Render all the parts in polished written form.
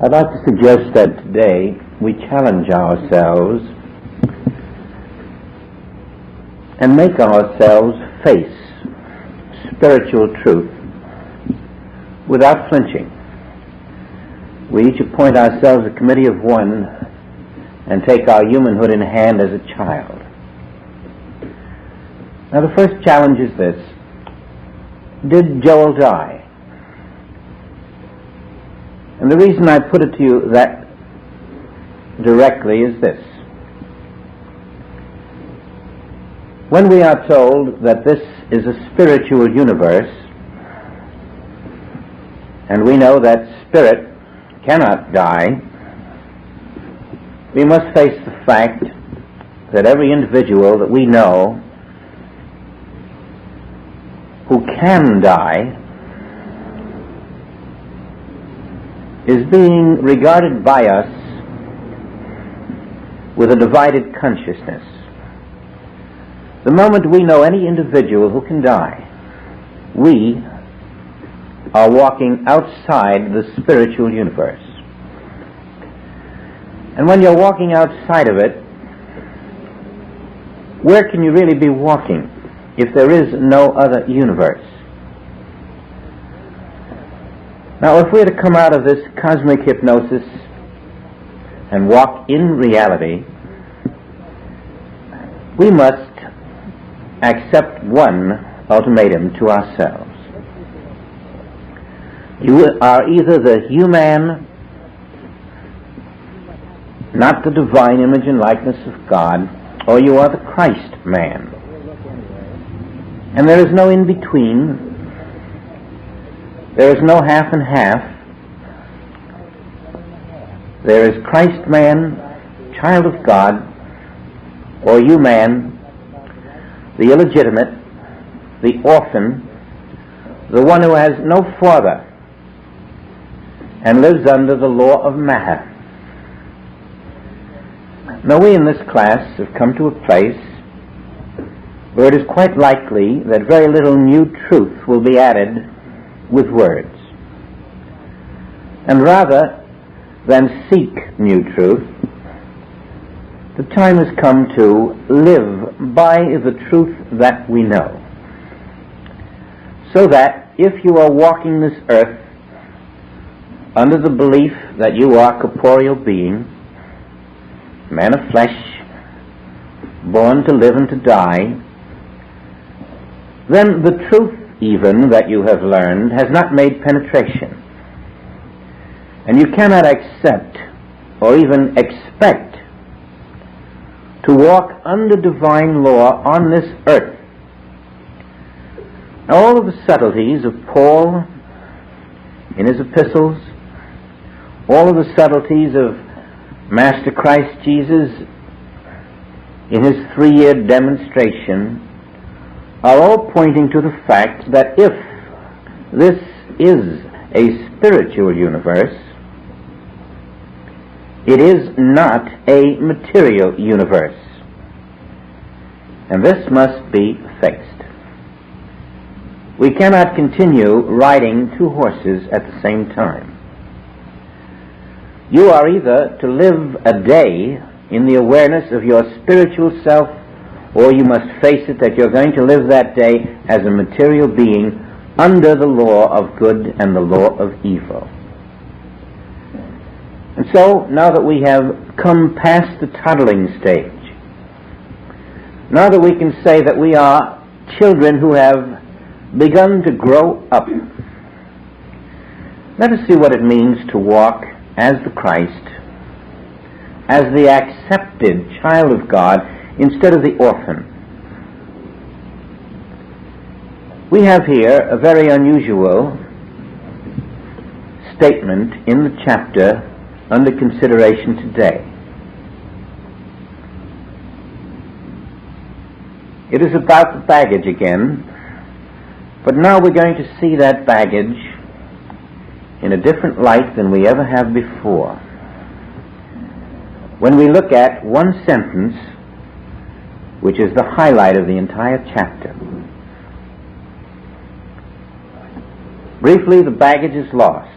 I'd like to suggest that today we challenge ourselves and make ourselves face spiritual truth without flinching. We each appoint ourselves a committee of one and take our humanhood in hand as a child. Now the first challenge is this: did Joel die? And the reason I put it to you that directly is this. When we are told that this is a spiritual universe, and we know that spirit cannot die, we must face the fact that every individual that we know who can die is being regarded by us with a divided consciousness. The moment we know any individual who can die, we are walking outside the spiritual universe. And when you're walking outside of it, where can you really be walking if there is no other universe? Now, if we're to come out of this cosmic hypnosis and walk in reality, we must accept one ultimatum to ourselves. You are either the human, not the divine image and likeness of God, or you are the Christ man. And there is no in between. There is no half and half. There is Christ man, child of God, or you man, the illegitimate, the orphan, the one who has no father and lives under the law of matter. Now we in this class have come to a place where it is quite likely that very little new truth will be added with words. And rather than seek new truth, the time has come to live by the truth that we know. So that if you are walking this earth under the belief that you are a corporeal being, man of flesh, born to live and to die, then the truth even that you have learned has not made penetration. And you cannot accept or even expect to walk under divine law on this earth. Now, all of the subtleties of Paul in his epistles, all of the subtleties of Master Christ Jesus in his 3-year demonstration are all pointing to the fact that if this is a spiritual universe, it is not a material universe. And this must be fixed. We cannot continue riding 2 horses at the same time. You are either to live a day in the awareness of your spiritual self, or you must face it that you're going to live that day as a material being under the law of good and the law of evil. And so, now that we have come past the toddling stage, now that we can say that we are children who have begun to grow up, let us see what it means to walk as the Christ, as the accepted child of God, instead of the orphan. We have here a very unusual statement in the chapter under consideration today. It is about the baggage again, but now we're going to see that baggage in a different light than we ever have before. When we look at one sentence, which is the highlight of the entire chapter. Briefly, the baggage is lost.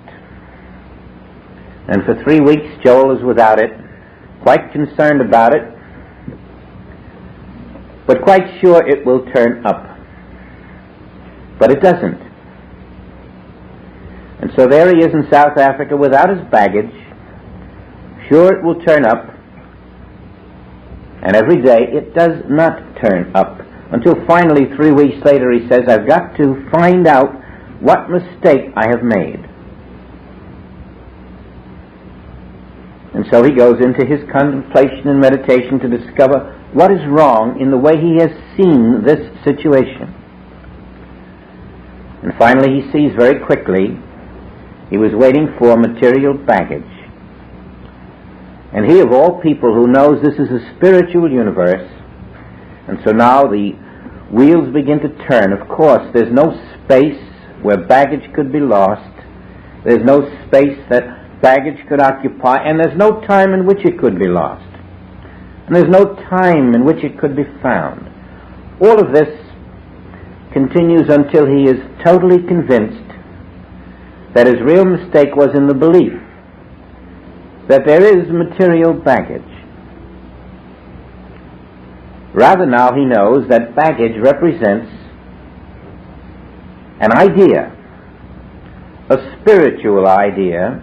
And for 3 weeks Joel is without it, quite concerned about it, but quite sure it will turn up. But it doesn't. And so there he is in South Africa without his baggage, sure it will turn up, and every day it does not turn up, until finally 3 weeks later he says, I've got to find out what mistake I have made. And so he goes into his contemplation and meditation to discover what is wrong in the way he has seen this situation. And finally he sees very quickly he was waiting for material baggage. And he, of all people, who knows this is a spiritual universe, and so now the wheels begin to turn. Of course, there's no space where baggage could be lost. There's no space that baggage could occupy, and there's no time in which it could be lost. And there's no time in which it could be found. All of this continues until he is totally convinced that his real mistake was in the belief that there is material baggage. Rather, now he knows that baggage represents an idea, a spiritual idea,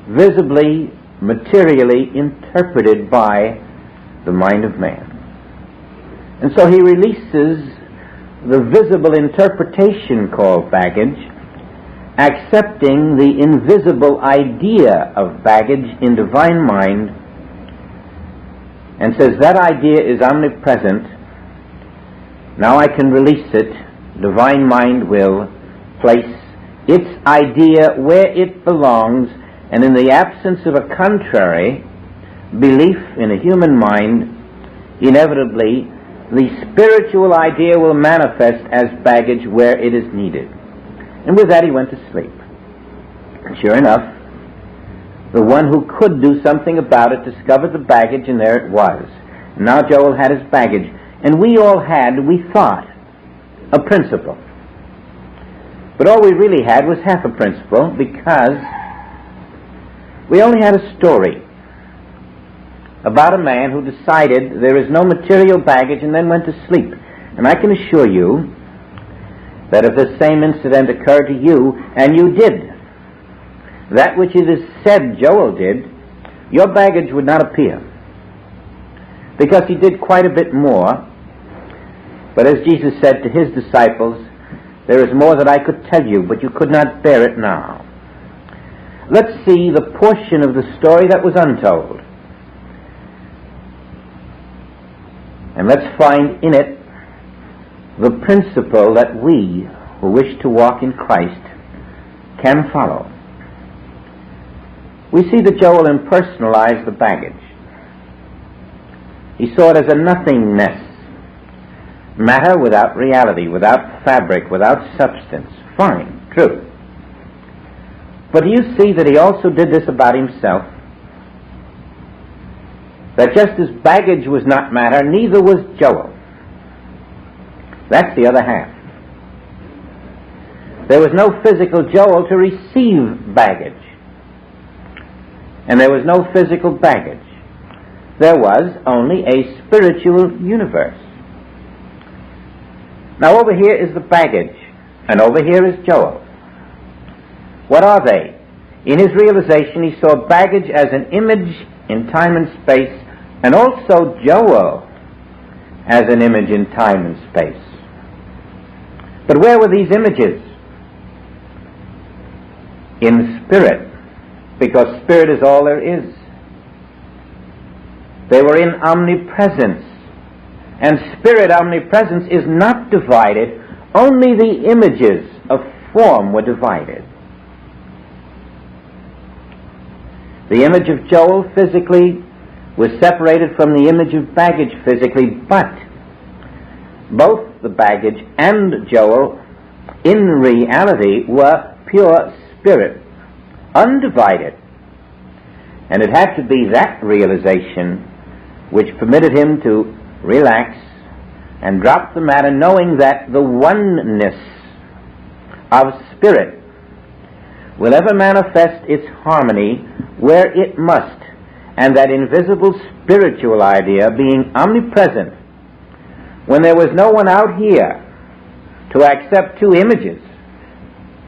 visibly, materially interpreted by the mind of man. And so he releases the visible interpretation called baggage, accepting the invisible idea of baggage in divine mind, and says that idea is omnipresent. Now I can release it. Divine mind will place its idea where it belongs, and in the absence of a contrary belief in a human mind, inevitably the spiritual idea will manifest as baggage where it is needed. And with that he went to sleep. And sure enough, the one who could do something about it discovered the baggage, and there it was. And now Joel had his baggage. And we all had, we thought, a principle. But all we really had was half a principle, because we only had a story about a man who decided there is no material baggage and then went to sleep. And I can assure you that if the same incident occurred to you, and you did that which it is said Joel did, your baggage would not appear, because he did quite a bit more. But as Jesus said to his disciples, there is more that I could tell you, but you could not bear it now. Let's see the portion of the story that was untold, and let's find in it the principle that we who wish to walk in Christ can follow. We see that Joel impersonalized the baggage. He saw it as a nothingness, matter without reality, without fabric, without substance. Fine, true. But do you see that he also did this about himself? That just as baggage was not matter, neither was Joel. That's the other half. There was no physical Joel to receive baggage, and there was no physical baggage. There was only a spiritual universe. Now over here is the baggage, and over here is Joel. What are they? In his realization, he saw baggage as an image in time and space, and also Joel as an image in time and space. But where were these images? In spirit, because spirit is all there is. They were in omnipresence, and spirit omnipresence is not divided. Only the images of form were divided. The image of Joel physically was separated from the image of baggage physically, but both the baggage and Joel in reality were pure spirit, undivided. And it had to be that realization which permitted him to relax and drop the matter, knowing that the oneness of spirit will ever manifest its harmony where it must, and that invisible spiritual idea being omnipresent, when there was no one out here to accept two images,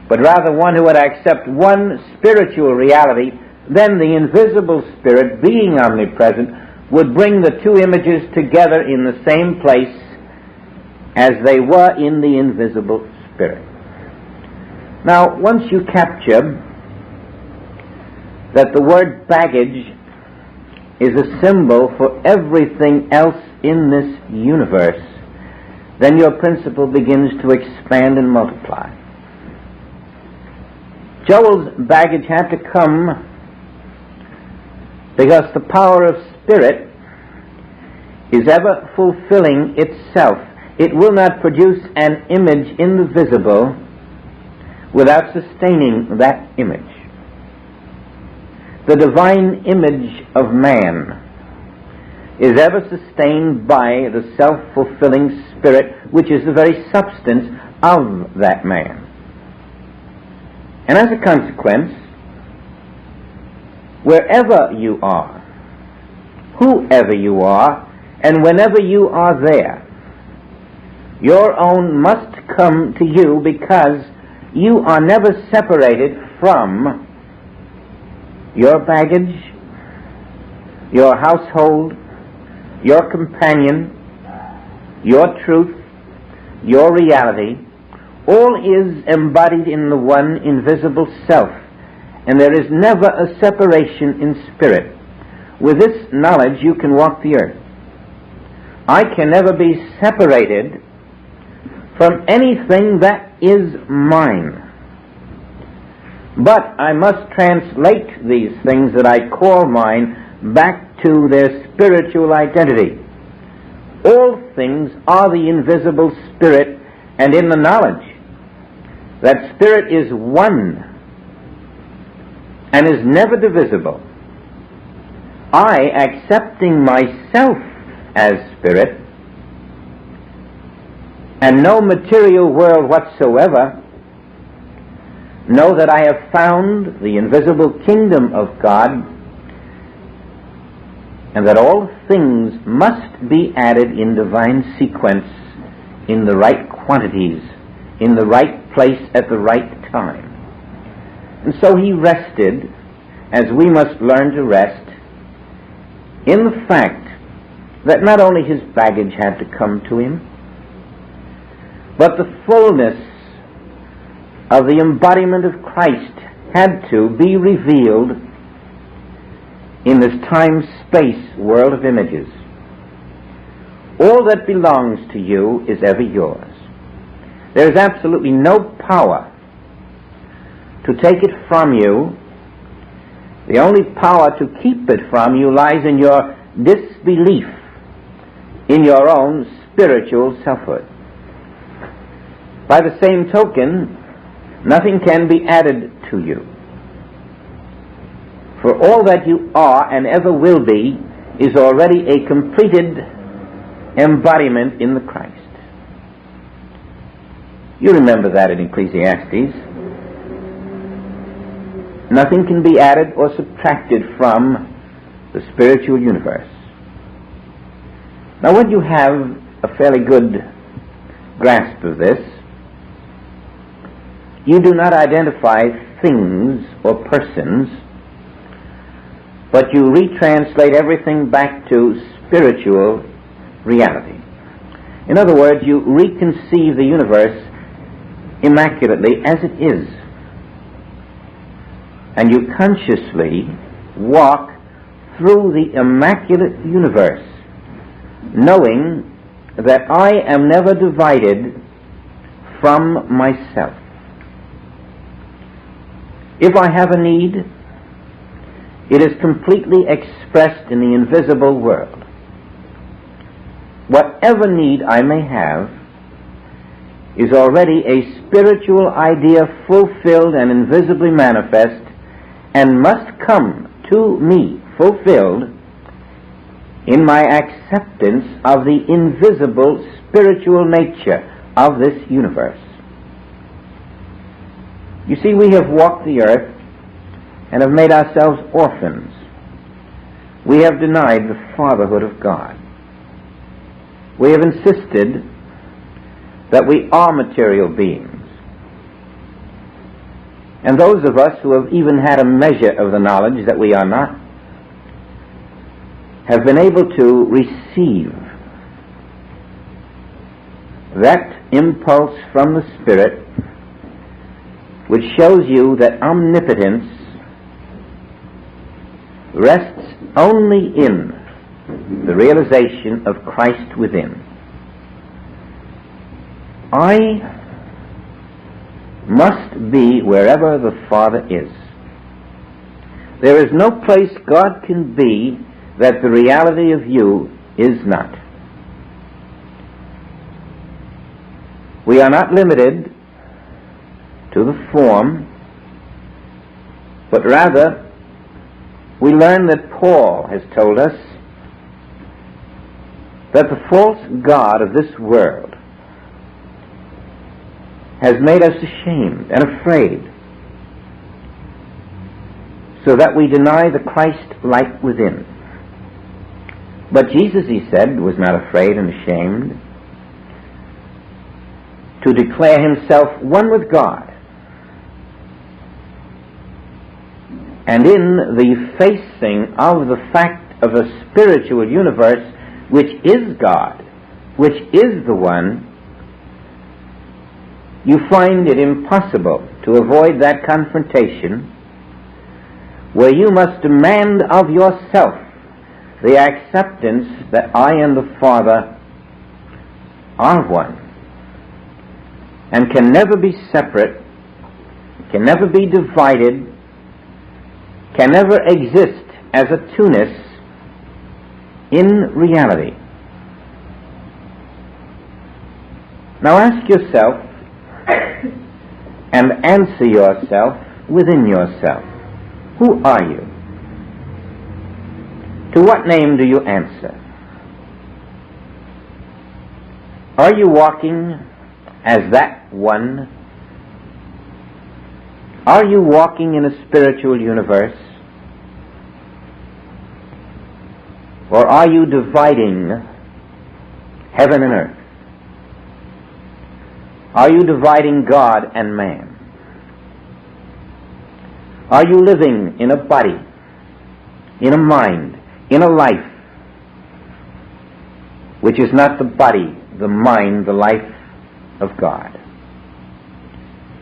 but rather one who would accept one spiritual reality, then the invisible Spirit, being omnipresent, would bring the two images together in the same place as they were in the invisible Spirit. Now, once you capture that the word baggage is a symbol for everything else in this universe, then your principle begins to expand and multiply. Joel's baggage had to come because the power of Spirit is ever fulfilling itself. It will not produce an image in the visible without sustaining that image. The divine image of man is ever sustained by the self-fulfilling Spirit, which is the very substance of that man. And as a consequence, wherever you are, whoever you are, and whenever you are there, your own must come to you, because you are never separated from your baggage, your household, your companion, your truth, your reality. All is embodied in the one invisible self, and there is never a separation in spirit. With this knowledge you can walk the earth. I can never be separated from anything that is mine. But I must translate these things that I call mine back to their spiritual identity. All things are the invisible Spirit, and in the knowledge that Spirit is one and is never divisible, I, accepting myself as Spirit, and no material world whatsoever, know that I have found the invisible kingdom of God, and that all things must be added in divine sequence, in the right quantities, in the right place at the right time. And so he rested, as we must learn to rest, in the fact that not only his baggage had to come to him, but the fullness of the embodiment of Christ had to be revealed in this time-space world of images. All that belongs to you is ever yours. There is absolutely no power to take it from you. The only power to keep it from you lies in your disbelief in your own spiritual selfhood. By the same token, nothing can be added to you. For all that you are and ever will be is already a completed embodiment in the Christ. You remember that in Ecclesiastes. Nothing can be added or subtracted from the spiritual universe. Now, when you have a fairly good grasp of this, you do not identify things or persons, but you retranslate everything back to spiritual reality. In other words, you reconceive the universe immaculately as it is, and you consciously walk through the immaculate universe, knowing that I am never divided from myself. If I have a need, it is completely expressed in the invisible world. Whatever need I may have is already a spiritual idea fulfilled and invisibly manifest, and must come to me fulfilled in my acceptance of the invisible spiritual nature of this universe. You see, we have walked the earth and have made ourselves orphans. We have denied the fatherhood of God. We have insisted that we are material beings. And those of us who have even had a measure of the knowledge that we are not have been able to receive that impulse from the Spirit which shows you that omnipotence rests only in the realization of Christ within. I must be wherever the Father is. There is no place God can be that the reality of you is not. We are not limited to the form, but rather we learn that Paul has told us that the false god of this world has made us ashamed and afraid, so that we deny the Christ-like within. But Jesus, he said, was not afraid and ashamed to declare himself one with God. And in the facing of the fact of a spiritual universe which is God, which is the One, you find it impossible to avoid that confrontation where you must demand of yourself the acceptance that I and the Father are one and can never be separate, can never be divided, can never exist as a two-ness in reality. Now ask yourself and answer yourself within yourself. Who are you? To what name do you answer? Are you walking as that one? Are you walking in a spiritual universe? Or are you dividing heaven and earth? Are you dividing God and man? Are you living in a body, in a mind, in a life which is not the body, the mind, the life of God?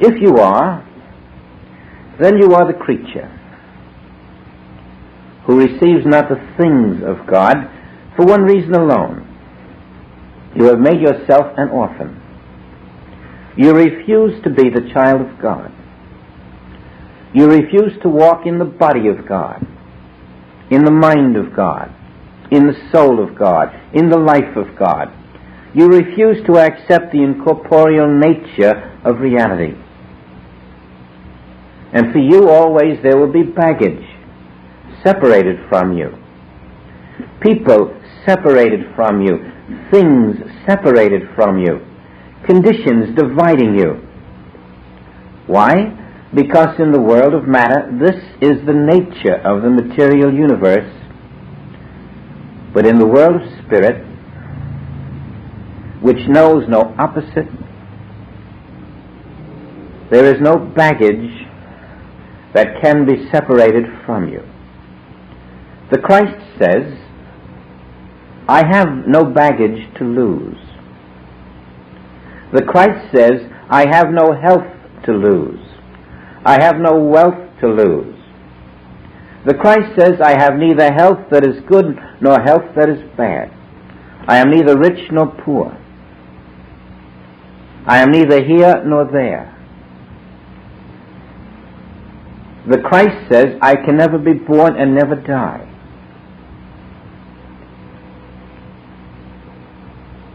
If you are, then you are the creature who receives not the things of God for one reason alone. You have made yourself an orphan. You refuse to be the child of God. You refuse to walk in the body of God, in the mind of God, in the soul of God, in the life of God. You refuse to accept the incorporeal nature of reality. And for you always there will be baggage separated from you, people separated from you, things separated from you, conditions dividing you. Why? Because in the world of matter, this is the nature of the material universe. But in the world of spirit, which knows no opposite, there is no baggage that can be separated from you. The Christ says, I have no baggage to lose. The Christ says, I have no health to lose. I have no wealth to lose. The Christ says, I have neither health that is good nor health that is bad. I am neither rich nor poor. I am neither here nor there. The Christ says, I can never be born and never die.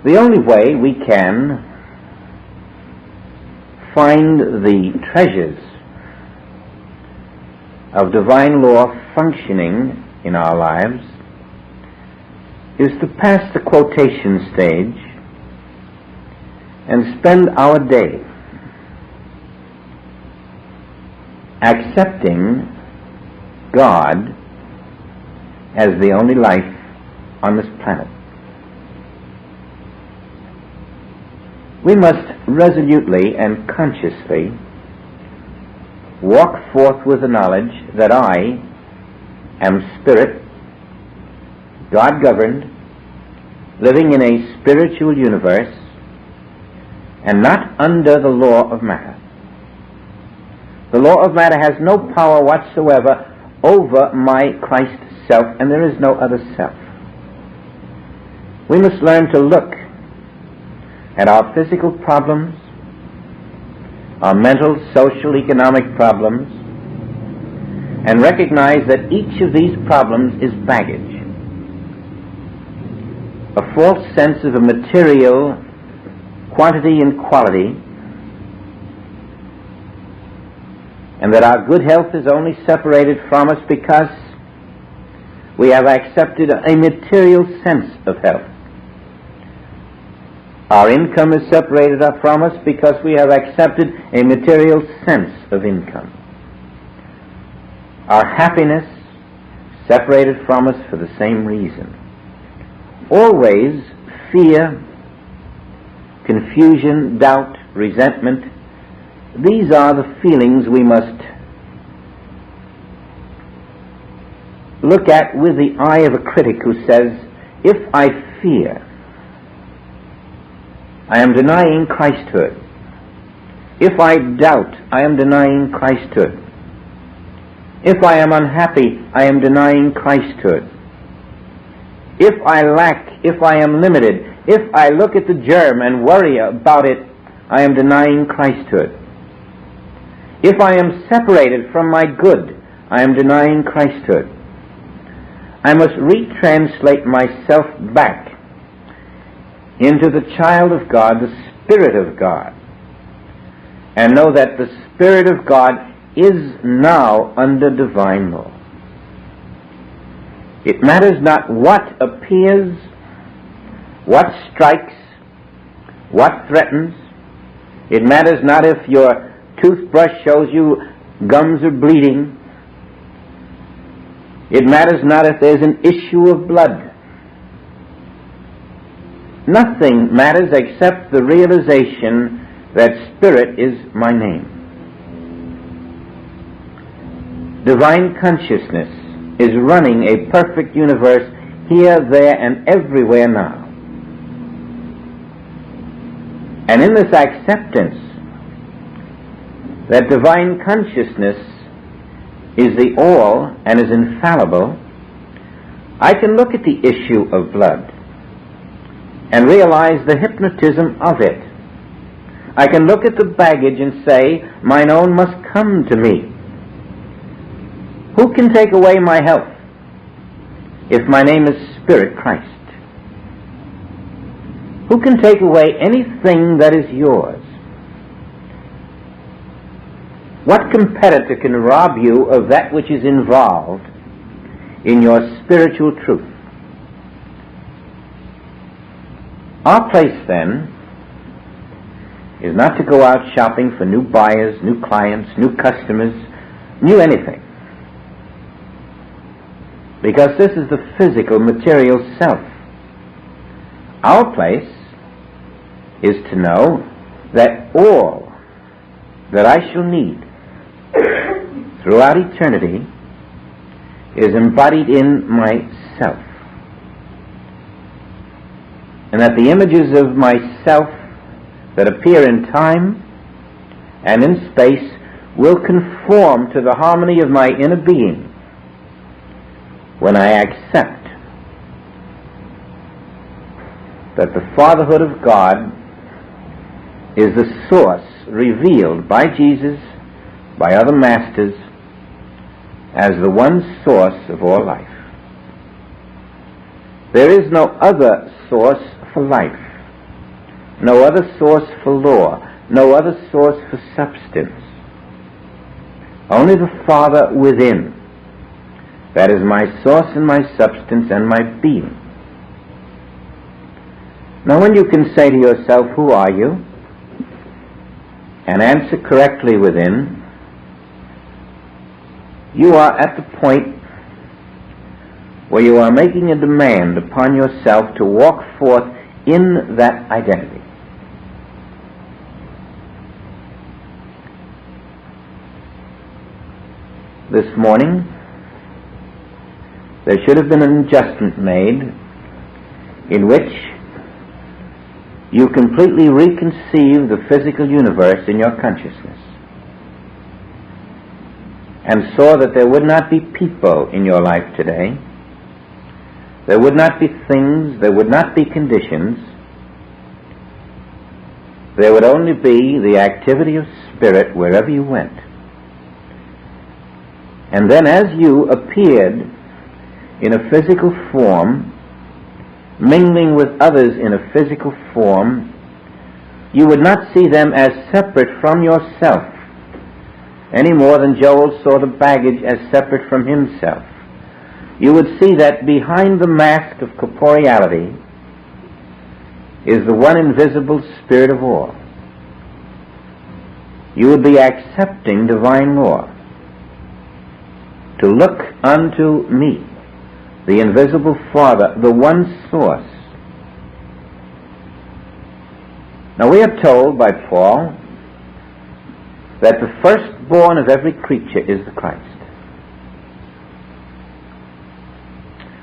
The only way we can find the treasures of divine law functioning in our lives is to pass the quotation stage and spend our day accepting God as the only life on this planet. We must resolutely and consciously walk forth with the knowledge that I am spirit, God-governed, living in a spiritual universe, and not under the law of matter. The law of matter has no power whatsoever over my Christ self, and there is no other self. We must learn to look at our physical problems, our mental, social, economic problems, and recognize that each of these problems is baggage. A false sense of a material quantity and quality, and that our good health is only separated from us because we have accepted a material sense of health. Our income is separated from us because we have accepted a material sense of income. Our happiness separated from us for the same reason. Always fear, confusion, doubt, resentment, these are the feelings we must look at with the eye of a critic who says, if I fear, I am denying Christhood. If I doubt, I am denying Christhood. If I am unhappy, I am denying Christhood. If I lack, if I am limited, if I look at the germ and worry about it, I am denying Christhood. If I am separated from my good, I am denying Christhood. I must retranslate myself back into the child of God, the Spirit of God, and know that the Spirit of God is now under divine law. It matters not what appears, what strikes, what threatens. It matters not if your toothbrush shows you gums are bleeding. It matters not if there's an issue of blood. Nothing matters except the realization that Spirit is my name. Divine consciousness is running a perfect universe here, there, and everywhere now. And in this acceptance that divine consciousness is the all and is infallible, I can look at the issue of blood and realize the hypnotism of it. I can look at the baggage and say, mine own must come to me. Who can take away my health if my name is Spirit Christ? Who can take away anything that is yours? What competitor can rob you of that which is involved in your spiritual truth? Our place, then, is not to go out shopping for new buyers, new clients, new customers, new anything. Because this is the physical, material self. Our place is to know that all that I shall need throughout eternity is embodied in myself. And that the images of myself that appear in time and in space will conform to the harmony of my inner being when I accept that the fatherhood of God is the source revealed by Jesus, by other masters, as the one source of all life. There is no other source for life, no other source for law, no other source for substance. Only the Father within. That is my source and my substance and my being. Now when you can say to yourself, who are you? And answer correctly within, you are at the point where you are making a demand upon yourself to walk forth in that identity. This morning, there should have been an adjustment made in which you completely reconceive the physical universe in your consciousness and saw that there would not be people in your life today, there would not be things, there would not be conditions, there would only be the activity of spirit wherever you went. And then as you appeared in a physical form, mingling with others in a physical form, you would not see them as separate from yourself, any more than Joel saw the baggage as separate from himself. You would see that behind the mask of corporeality is the one invisible Spirit of all. You would be accepting divine law. To look unto me, the invisible Father, the one source. Now we are told by Paul that the firstborn of every creature is the Christ.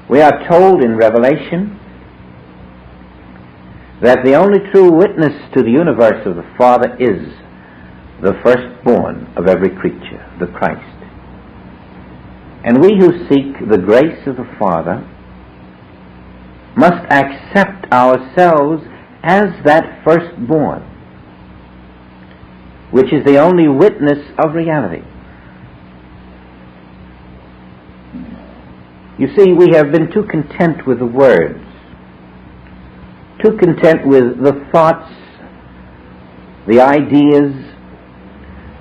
We are told in Revelation that the only true witness to the universe of the Father is the firstborn of every creature, the Christ. And we who seek the grace of the Father must accept ourselves as that firstborn, which is the only witness of reality. You see, we have been too content with the words, too content with the thoughts, the ideas,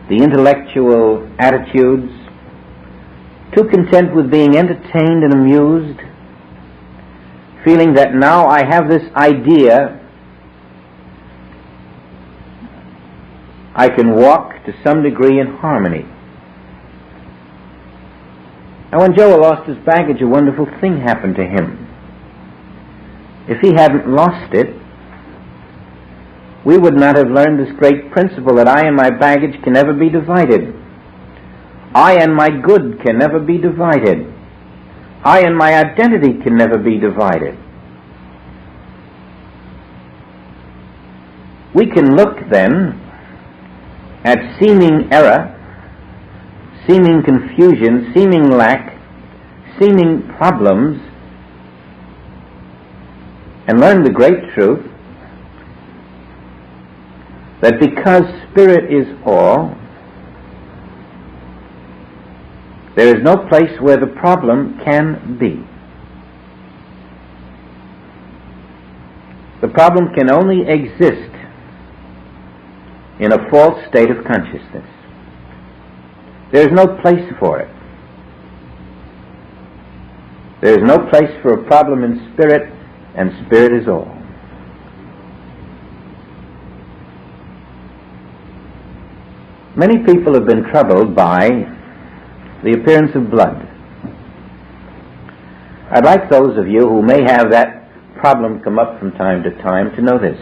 the intellectual attitudes, too content with being entertained and amused, feeling that now I have this idea, I can walk to some degree in harmony. Now when Joel lost his baggage, a wonderful thing happened to him. If he hadn't lost it, we would not have learned this great principle that I and my baggage can never be divided. I and my good can never be divided. I and my identity can never be divided. We can look then at seeming error, seeming confusion, seeming lack, seeming problems, and learn the great truth that because Spirit is all, there is no place where the problem can be. The problem can only exist in a false state of consciousness. There is no place for it. There is no place for a problem in spirit, and Spirit is all. Many people have been troubled by the appearance of blood. I'd like those of you who may have that problem come up from time to time to know this.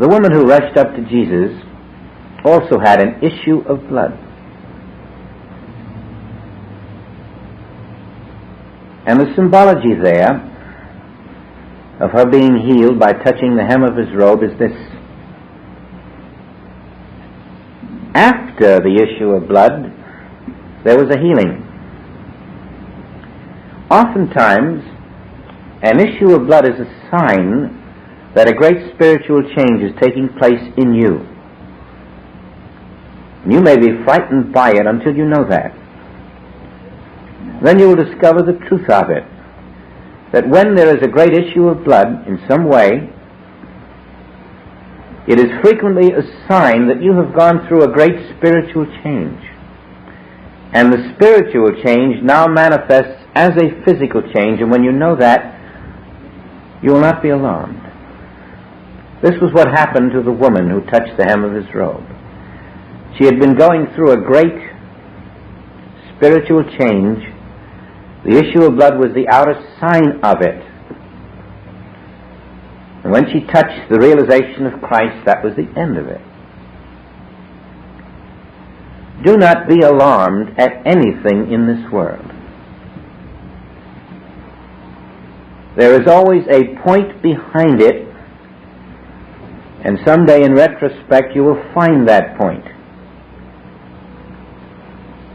The woman who rushed up to Jesus also had an issue of blood. And the symbology there of her being healed by touching the hem of his robe is this. After the issue of blood, there was a healing. Oftentimes, an issue of blood is a sign that a great spiritual change is taking place in you. You may be frightened by it until you know that. Then you will discover the truth of it, that when there is a great issue of blood in some way, it is frequently a sign that you have gone through a great spiritual change. And the spiritual change now manifests as a physical change, and when you know that, you will not be alarmed. This was what happened to the woman who touched the hem of his robe. She had been going through a great spiritual change. The issue of blood was the outer sign of it. And when she touched the realization of Christ, that was the end of it. Do not be alarmed at anything in this world. There is always a point behind it, and someday in retrospect you will find that point.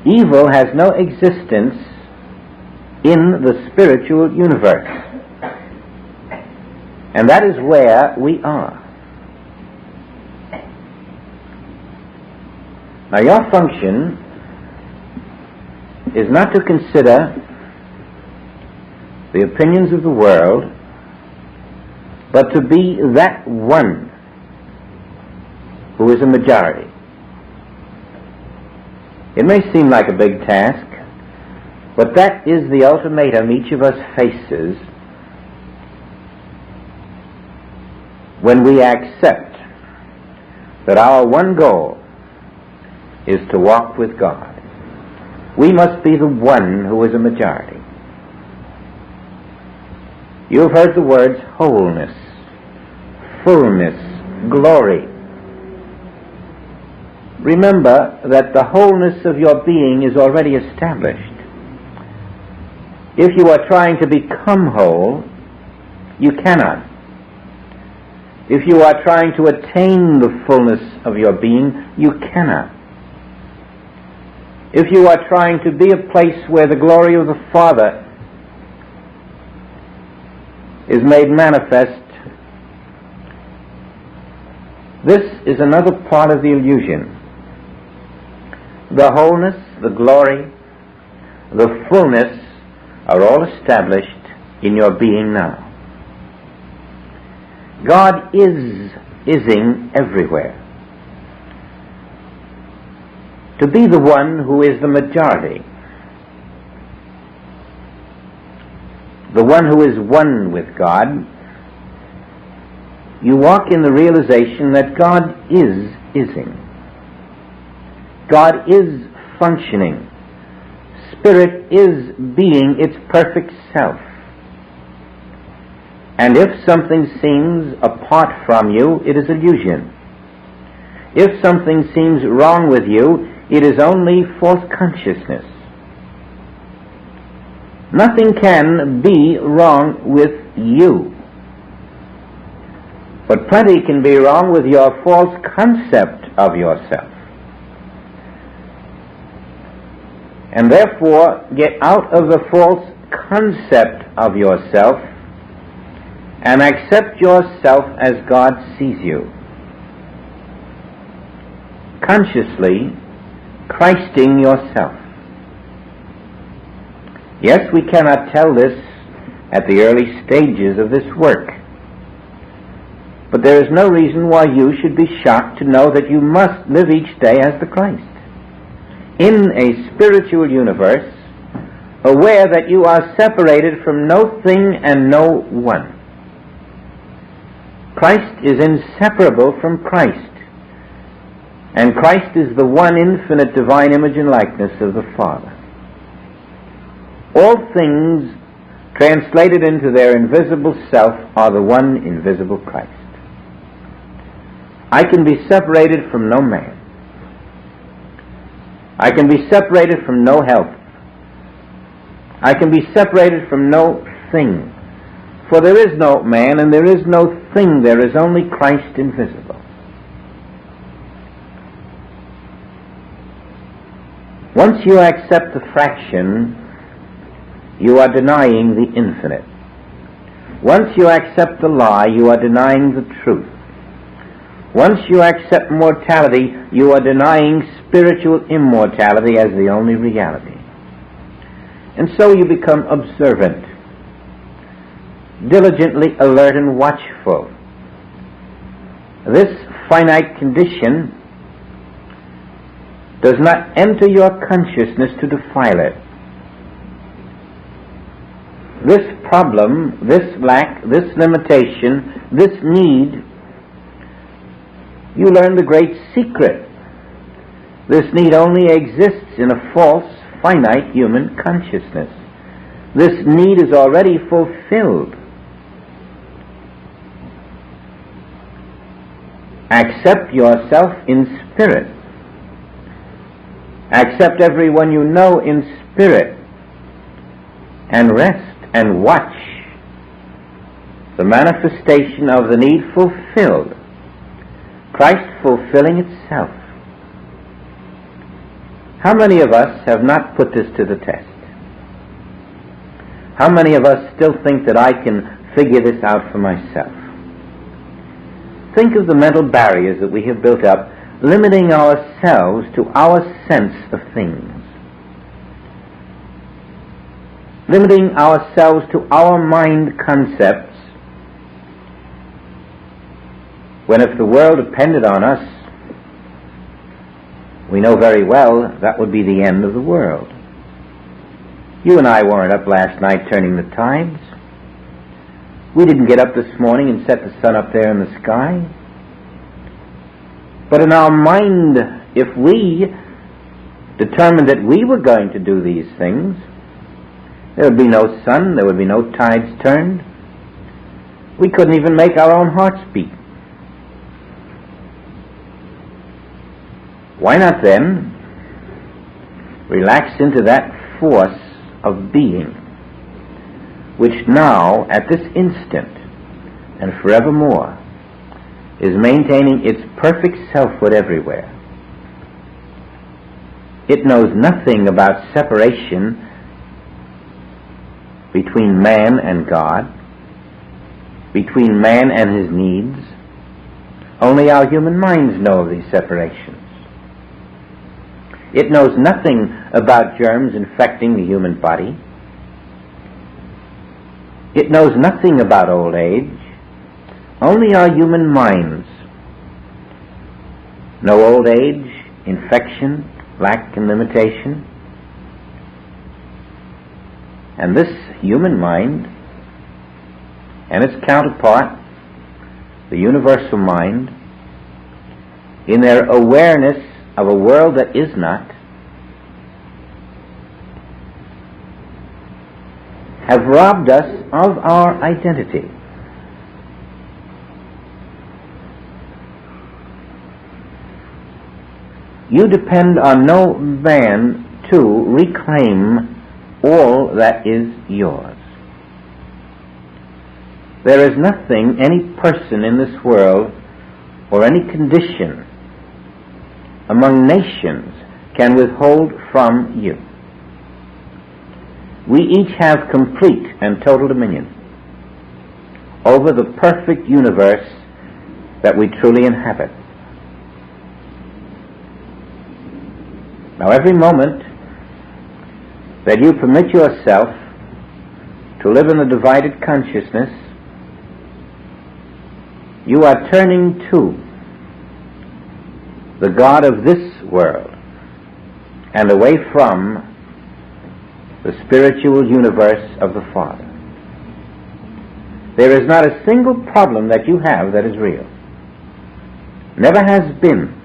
Evil has no existence in the spiritual universe. And that is where we are. Now your function is not to consider the opinions of the world, but to be that one who is a majority. It may seem like a big task, but that is the ultimatum each of us faces when we accept that our one goal is to walk with God. We must be the one who is a majority. You have heard the words wholeness, fullness, glory. Remember that the wholeness of your being is already established. If you are trying to become whole, you cannot. If you are trying to attain the fullness of your being, you cannot. If you are trying to be a place where the glory of the Father is made manifest, this is another part of the illusion. The wholeness, the glory, the fullness are all established in your being now. God ising everywhere. To be the one who is the majority, the one who is one with God, you walk in the realization that God is ising. God is functioning. Spirit is being its perfect self. And if something seems apart from you, it is illusion. If something seems wrong with you, it is only false consciousness. Nothing can be wrong with you. But plenty can be wrong with your false concept of yourself. And therefore, get out of the false concept of yourself and accept yourself as God sees you. Consciously Christing yourself. Yes, we cannot tell this at the early stages of this work. But there is no reason why you should be shocked to know that you must live each day as the Christ. In a spiritual universe, aware that you are separated from no thing and no one. Christ is inseparable from Christ. And Christ is the one infinite divine image and likeness of the Father. All things translated into their invisible self are the one invisible Christ. I can be separated from no man. I can be separated from no help. I can be separated from no thing. For there is no man and there is no thing, there is only Christ invisible. Once you accept the fraction, you are denying the infinite. Once you accept the lie, you are denying the truth. Once you accept mortality, you are denying spiritual immortality as the only reality. And so you become observant, diligently alert and watchful. This finite condition does not enter your consciousness to defile it. This problem, this lack, this limitation, this need, you learn the great secret This need only exists in a false, finite human consciousness. This need is already fulfilled. Accept yourself in spirit. Accept everyone you know in spirit. And rest and watch the manifestation of the need fulfilled. Christ fulfilling itself. How many of us have not put this to the test? How many of us still think that I can figure this out for myself? Think of the mental barriers that we have built up, limiting ourselves to our sense of things. Limiting ourselves to our mind concepts, when if the world depended on us, we know very well that would be the end of the world. You and I weren't up last night turning the tides. We didn't get up this morning and set the sun up there in the sky. But in our mind, if we determined that we were going to do these things, there would be no sun, there would be no tides turned. We couldn't even make our own hearts beat. Why not then relax into that force of being, which now, at this instant, and forevermore, is maintaining its perfect selfhood everywhere. It knows nothing about separation between man and God, between man and his needs. Only our human minds know of these separations. It knows nothing about germs infecting the human body. It knows nothing about old age. Only our human minds know old age, infection, lack and limitation. And this human mind and its counterpart, the universal mind, in their awareness of a world that is not, have robbed us of our identity. You depend on no man to reclaim all that is yours. There is nothing any person in this world or any condition among nations can withhold from you. We each have complete and total dominion over the perfect universe that we truly inhabit. Now, every moment that you permit yourself to live in the divided consciousness, you are turning to the God of this world and away from the spiritual universe of the Father. There is not a single problem that you have that is real. Never has been.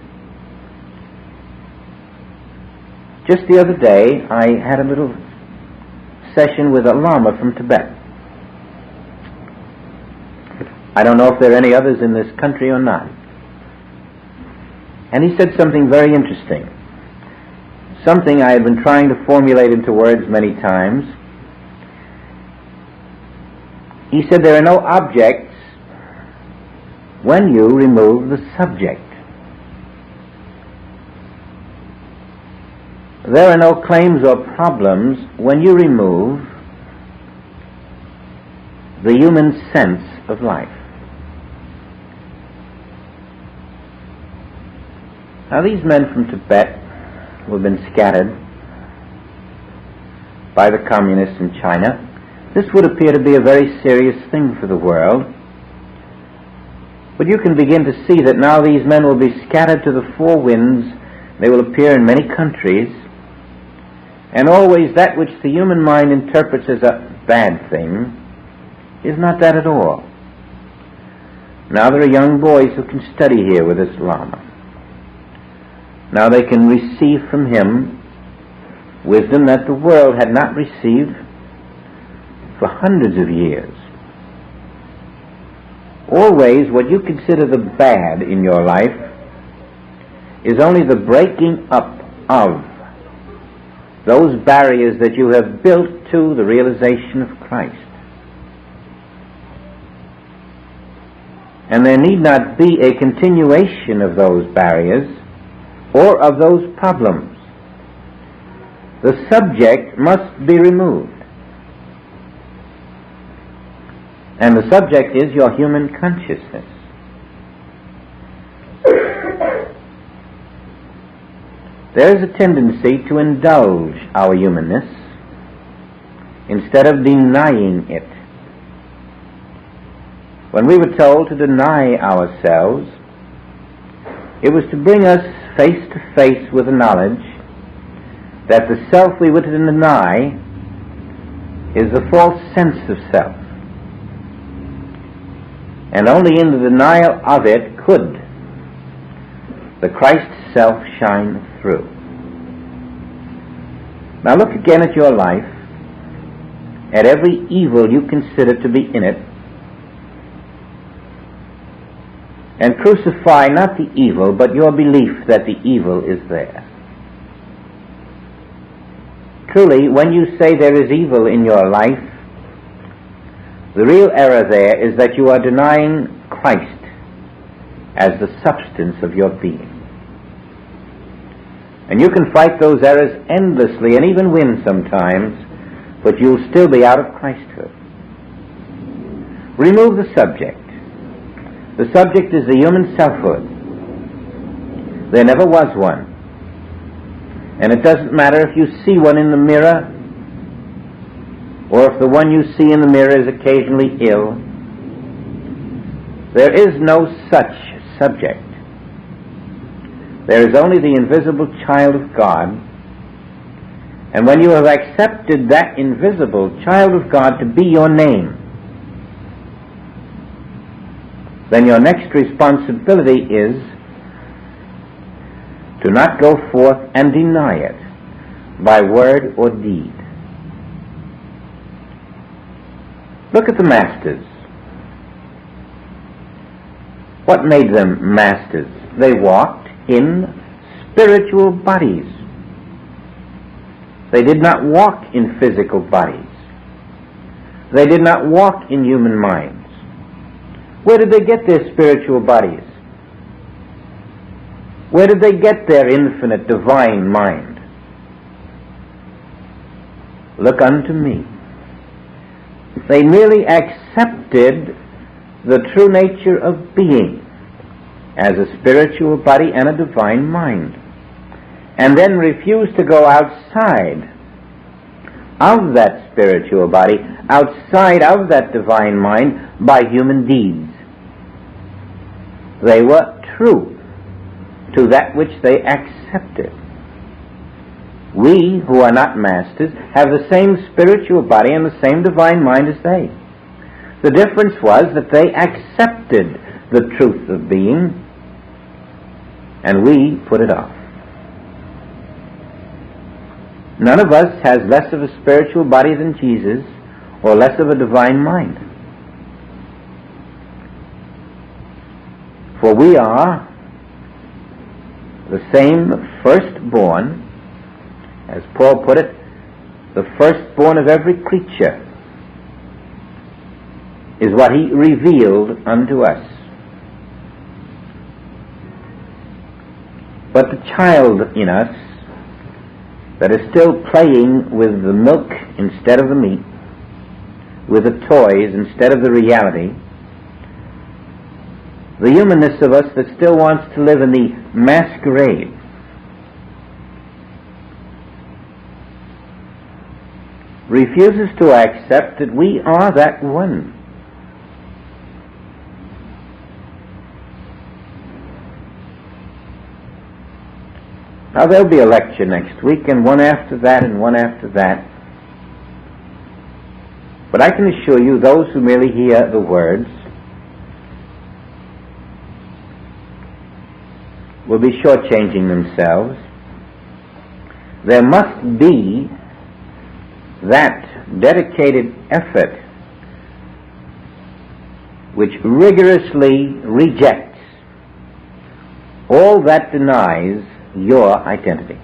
Just the other day, I had a little session with a Lama from Tibet. I don't know if there are any others in this country or not. And he said something very interesting. Something I had been trying to formulate into words many times. He said there are no objects when you remove the subject. There are no claims or problems when you remove the human sense of life. Now, these men from Tibet who have been scattered by the communists in China, this would appear to be a very serious thing for the world. But you can begin to see that now these men will be scattered to the four winds. They will appear in many countries. And always that which the human mind interprets as a bad thing is not that at all. Now there are young boys who can study here with this Lama. Now they can receive from him wisdom that the world had not received for hundreds of years. Always what you consider the bad in your life is only the breaking up of those barriers that you have built to the realization of Christ. And there need not be a continuation of those barriers or of those problems. The subject must be removed. And the subject is your human consciousness. There is a tendency to indulge our humanness instead of denying it. When we were told to deny ourselves, it was to bring us face to face with the knowledge that the self we were to deny is the false sense of self. And only in the denial of it could the Christ self shine through. Now look again at your life, at every evil you consider to be in it, and crucify not the evil, but your belief that the evil is there. Truly, when you say there is evil in your life, the real error there is that you are denying Christ as the substance of your being. And you can fight those errors endlessly and even win sometimes, but you'll still be out of Christhood. Remove the subject. The subject is the human selfhood. There never was one. And it doesn't matter if you see one in the mirror, or if the one you see in the mirror is occasionally ill. There is no such subject. There is only the invisible child of God. And when you have accepted that invisible child of God to be your name, then your next responsibility is to not go forth and deny it by word or deed. Look at the masters. What made them masters? They walked in spiritual bodies. They did not walk in physical bodies. They did not walk in human minds. Where did they get their spiritual bodies? Where did they get their infinite divine mind? Look unto me. They merely accepted the true nature of being as a spiritual body and a divine mind, and then refused to go outside of that spiritual body, outside of that divine mind, by human deeds. They were true to that which they accepted. We, who are not masters, have the same spiritual body and the same divine mind as they. The difference was that they accepted the truth of being, and we put it off. None of us has less of a spiritual body than Jesus, or less of a divine mind. For we are the same firstborn, as Paul put it, the firstborn of every creature is what he revealed unto us. But the child in us that is still playing with the milk instead of the meat, with the toys instead of the reality, the humanness of us that still wants to live in the masquerade, refuses to accept that we are that one. Now there'll be a lecture next week, and one after that, and one after that. But I can assure you, those who merely hear the words will be shortchanging themselves. There must be that dedicated effort which rigorously rejects all that denies your identity.